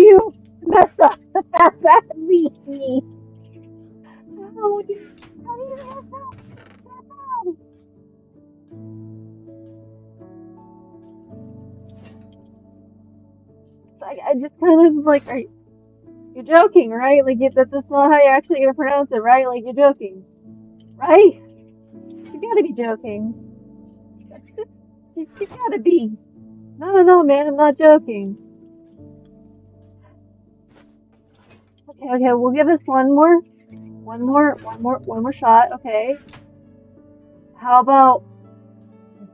you mess up that badly? How do you mess up that bad? Like, I just kind of like, you're joking, right? Like, that's not how you're actually gonna pronounce it, right? Like, you're joking, right? You gotta be joking. That's just, you gotta be. No, no, no, man, I'm not joking. Okay, okay, we'll give this one more shot. Okay. How about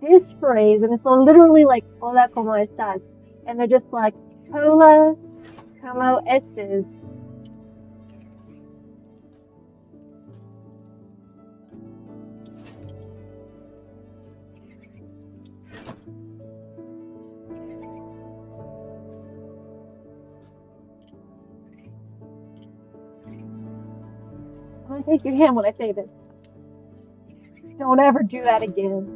this phrase? And it's literally like, hola, ¿cómo estás? And they're just like, hola, ¿cómo estás? I'm gonna take your hand when I say this. Don't ever do that again.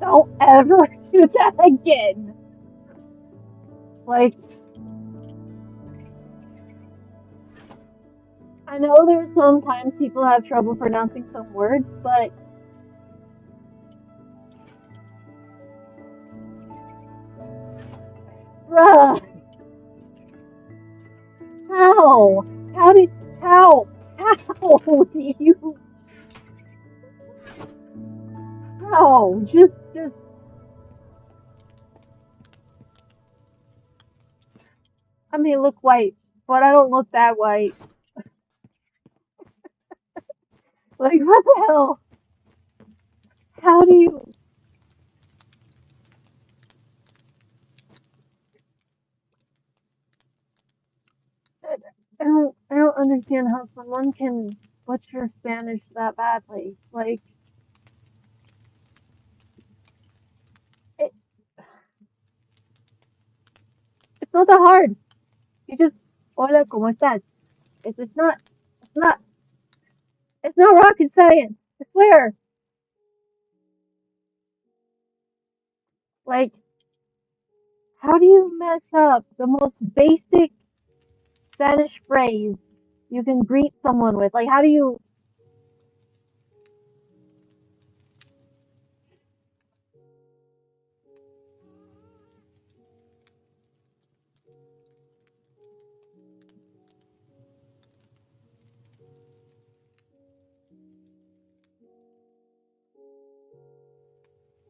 Don't ever do that again. Like, I know there's sometimes people have trouble pronouncing some words, but bruh, how? How did how do you how? Just I may look white, but I don't look that white. Like what the hell? How do you I don't understand how someone can butcher Spanish that badly. Like it, it's not that hard. You just hola, ¿cómo estás? It's not it's not it's not rocket science. I swear. Like how do you mess up the most basic Spanish phrase you can greet someone with? Like how do you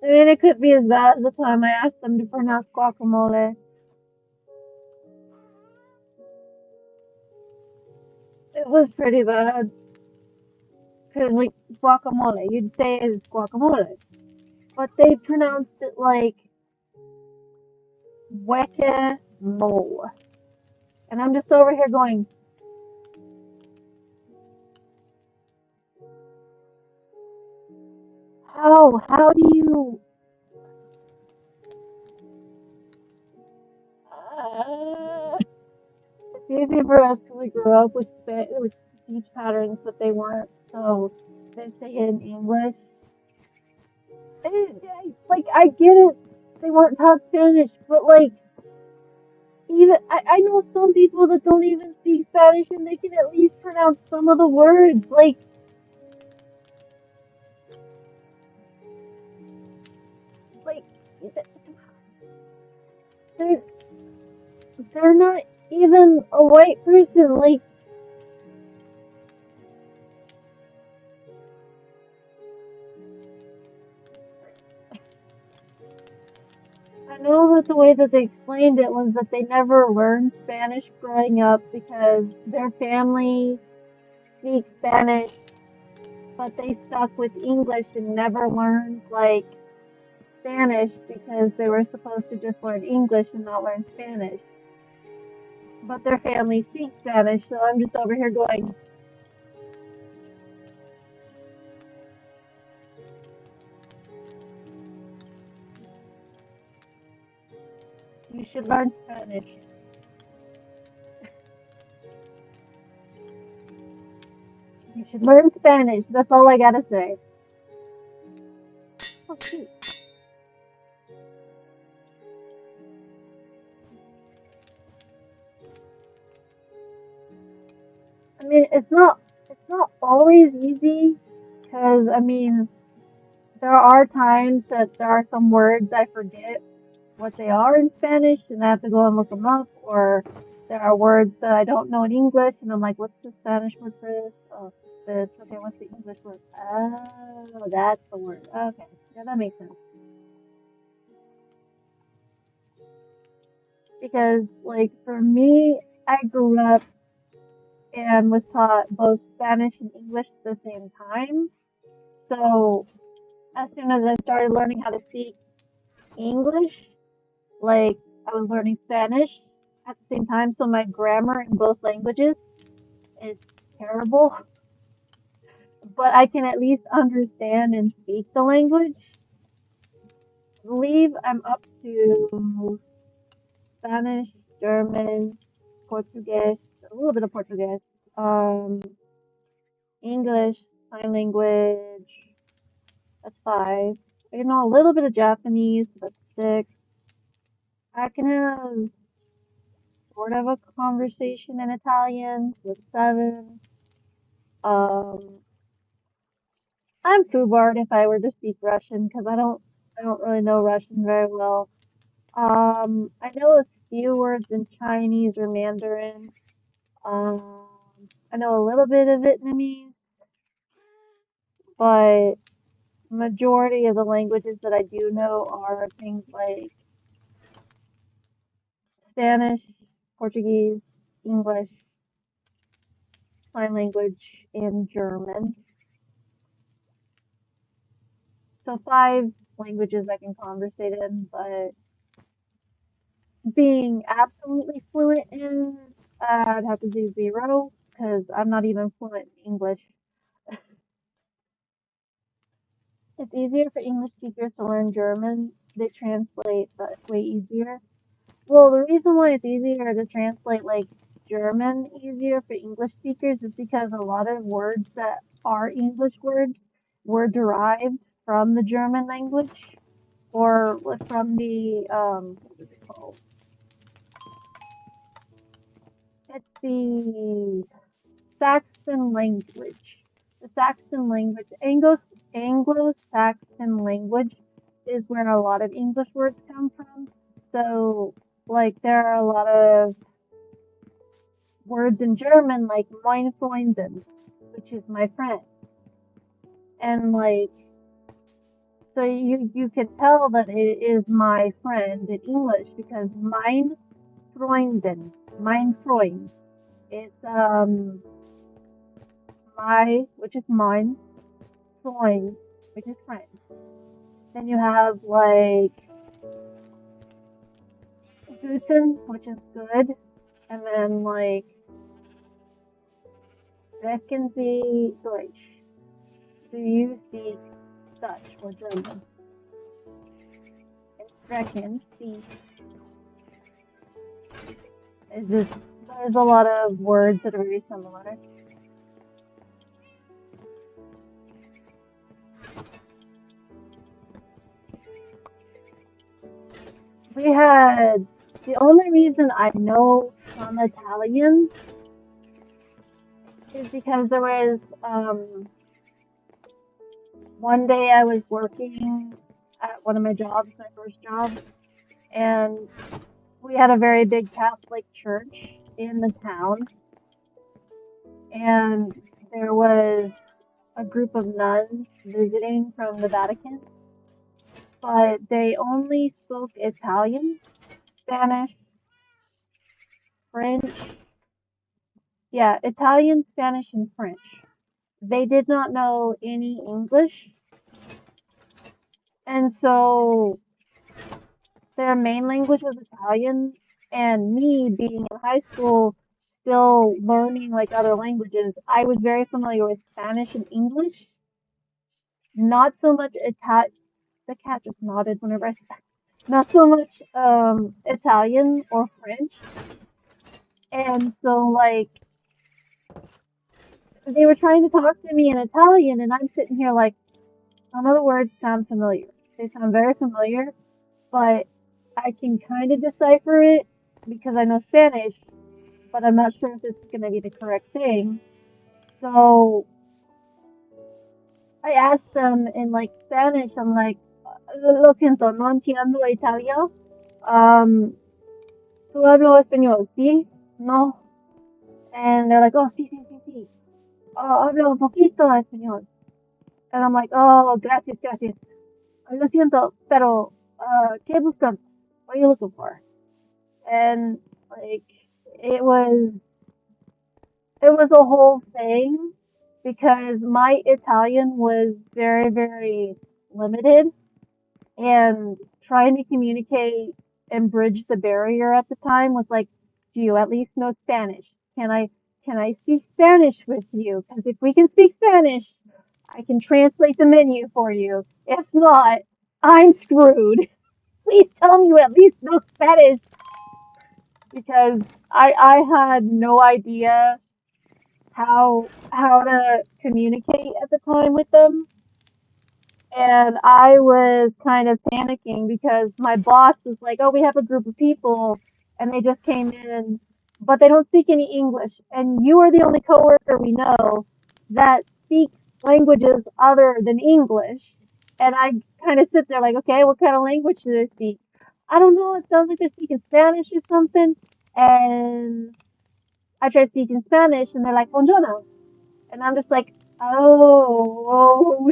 I mean it could be as bad as the time I asked them to pronounce guacamole. It was pretty bad. Cause like guacamole, you'd say it is guacamole. But they pronounced it like guacamole. And I'm just over here going, how? How do you? It's easy for us because we grew up with speech patterns, but they weren't. So they say it in English. Like I get it, they weren't taught Spanish, but like even I know some people that don't even speak Spanish and they can at least pronounce some of the words. Like they're they're not even a white person. Like I know that the way that they explained it was that they never learned Spanish growing up because their family speaks Spanish, but they stuck with English and never learned like Spanish because they were supposed to just learn English and not learn Spanish. But their family speaks Spanish, so I'm just over here going, you should learn Spanish. You should learn Spanish. That's all I gotta say. Oh, shoot. I mean, it's not always easy because I mean, there are times that there are some words I forget what they are in Spanish and I have to go and look them up, or there are words that I don't know in English and I'm like, what's the Spanish word for this? Oh, this. Okay, what's the English word? Oh, that's the word. Okay, yeah, that makes sense. Because, like, for me, I grew up and was taught both Spanish and English at the same time. So, as soon as I started learning how to speak English, like, I was learning Spanish at the same time, so my grammar in both languages is terrible, but I can at least understand and speak the language. I believe I'm up to Spanish, German, Portuguese, a little bit of Portuguese, um, English, sign language, that's five. I know a little bit of Japanese, that's six. I can have sort of a conversation in Italian, so that's seven. Um, I'm foobarred if I were to speak Russian because I don't really know Russian very well. I know a few words in Chinese or Mandarin. Um, I know a little bit of Vietnamese, but majority of the languages that I do know are things like Spanish, Portuguese, English, sign language, and German. So five languages I can conversate in, but being absolutely fluent in, I'd have to do zero because I'm not even fluent in English. It's easier for English speakers to learn German. They translate that way easier. Well, the reason why it's easier to translate like German easier for English speakers is because a lot of words that are English words were derived from the German language or from the what is it called? It's the Saxon language. The Saxon language, Anglo-Saxon language is where a lot of English words come from. So, like, there are a lot of words in German, like mein Freunden, which is my friend. And, like, so you can tell that it is my friend in English because mein Freund, is, which is mine, Freund, which is friend. Then you have like Guten, which is good, and then like Sprechen Sie Deutsch? Do you speak Dutch or German? And Sprechen, speak, is just there's a lot of words that are very similar. We had the only reason I know some Italian is because there was one day I was working at one of my jobs, my first job, and we had a very big Catholic church in the town, and there was a group of nuns visiting from the Vatican, but they only spoke Italian, Spanish, French. Yeah, Italian, Spanish, and French. They did not know any English, and so their main language was Italian, and me being in high school, still learning like other languages, I was very familiar with Spanish and English, not so much Italian. The cat just nodded whenever I said not so much Italian or French. And so like they were trying to talk to me in Italian, and I'm sitting here like some of the words sound familiar. They sound very familiar, but I can kind of decipher it because I know Spanish, but I'm not sure if this is going to be the correct thing. So I asked them in like Spanish. I'm like, lo siento, no entiendo italiano. Um, ¿Tú hablo español? Sí, no. And they're like, oh, sí, sí, sí, sí. Oh, hablo un poquito español. And I'm like, oh, gracias, gracias. Lo siento, pero, ¿qué buscan? What are you looking for? And like, it was, it was a whole thing because my Italian was very, very limited, and trying to communicate and bridge the barrier at the time was like, do you at least know Spanish? Can I can I speak Spanish with you? Because if we can speak Spanish, I can translate the menu for you. If not, I'm screwed. Please tell me you at least know Spanish, because I had no idea how to communicate at the time with them. And I was kind of panicking because my boss was like, "Oh, we have a group of people, and they just came in, but they don't speak any English, and you are the only coworker we know that speaks languages other than English." And I kind of sit there like, "Okay, what kind of language do they speak?" I don't know. It sounds like they're speaking Spanish or something. And I try speaking Spanish, and they're like, "Buongiorno," and I'm just like, "Oh,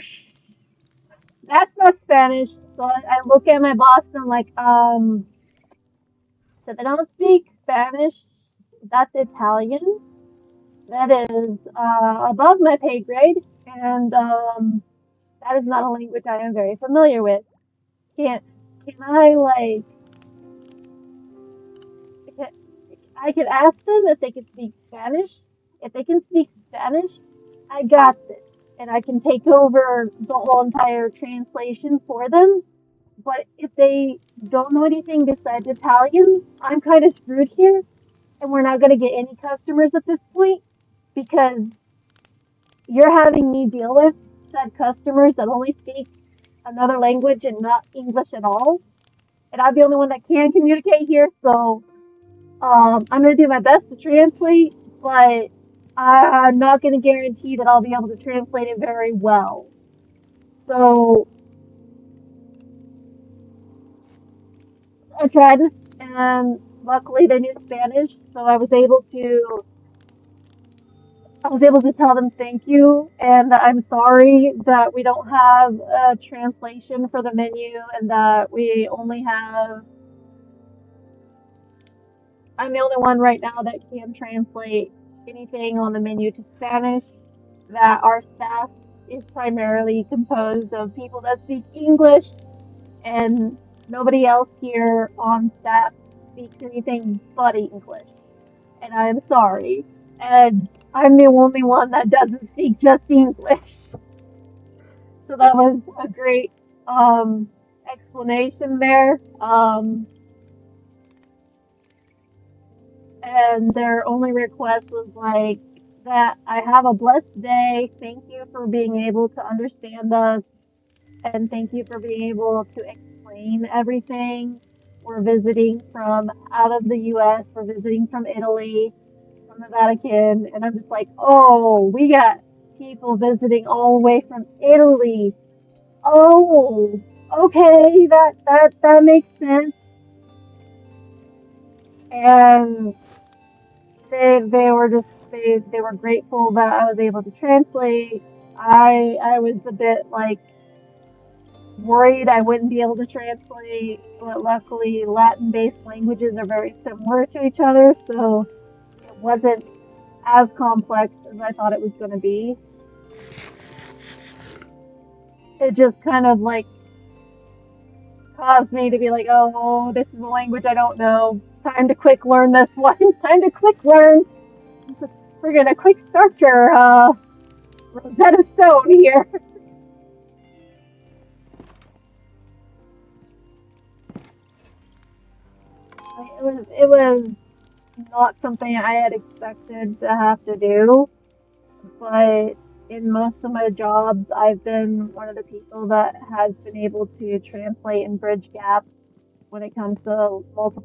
that's not Spanish." So I look at my boss and I'm like, so they don't speak Spanish. That's Italian. That is above my pay grade, and that is not a language I am very familiar with. Can can I like can, I could ask them if they can speak Spanish. If they can speak Spanish, I got this, and I can take over the whole entire translation for them. But if they don't know anything besides Italian, I'm kind of screwed here, and we're not going to get any customers at this point because you're having me deal with said customers that only speak another language and not English at all. And I'm the only one that can communicate here, so I'm going to do my best to translate, but I'm not going to guarantee that I'll be able to translate it very well. So I tried, and luckily they knew Spanish, so I was able to tell them thank you, and that I'm sorry that we don't have a translation for the menu, and that we only have. I'm the only one right now that can translate anything on the menu to Spanish. That our staff is primarily composed of people that speak English, and nobody else here on staff speaks anything but English. And I am sorry. And I'm the only one that doesn't speak just English. So that was a great explanation there. And their only request was like that I have a blessed day. Thank you for being able to understand us, and thank you for being able to explain everything. We're visiting from out of the US, we're visiting from Italy, from the Vatican, and I'm just like, oh, we got people visiting all the way from Italy. Oh, okay, that makes sense. And they were just they were grateful that I was able to translate. I was a bit like worried I wouldn't be able to translate, but luckily Latin based languages are very similar to each other, so it wasn't as complex as I thought it was going to be. It just kind of like caused me to be like, oh, this is a language I don't know. Time to quick learn this one. Time to quick learn. We're going to quick start your Rosetta Stone here. It was not something I had expected to have to do, but in most of my jobs, I've been one of the people that has been able to translate and bridge gaps when it comes to multiple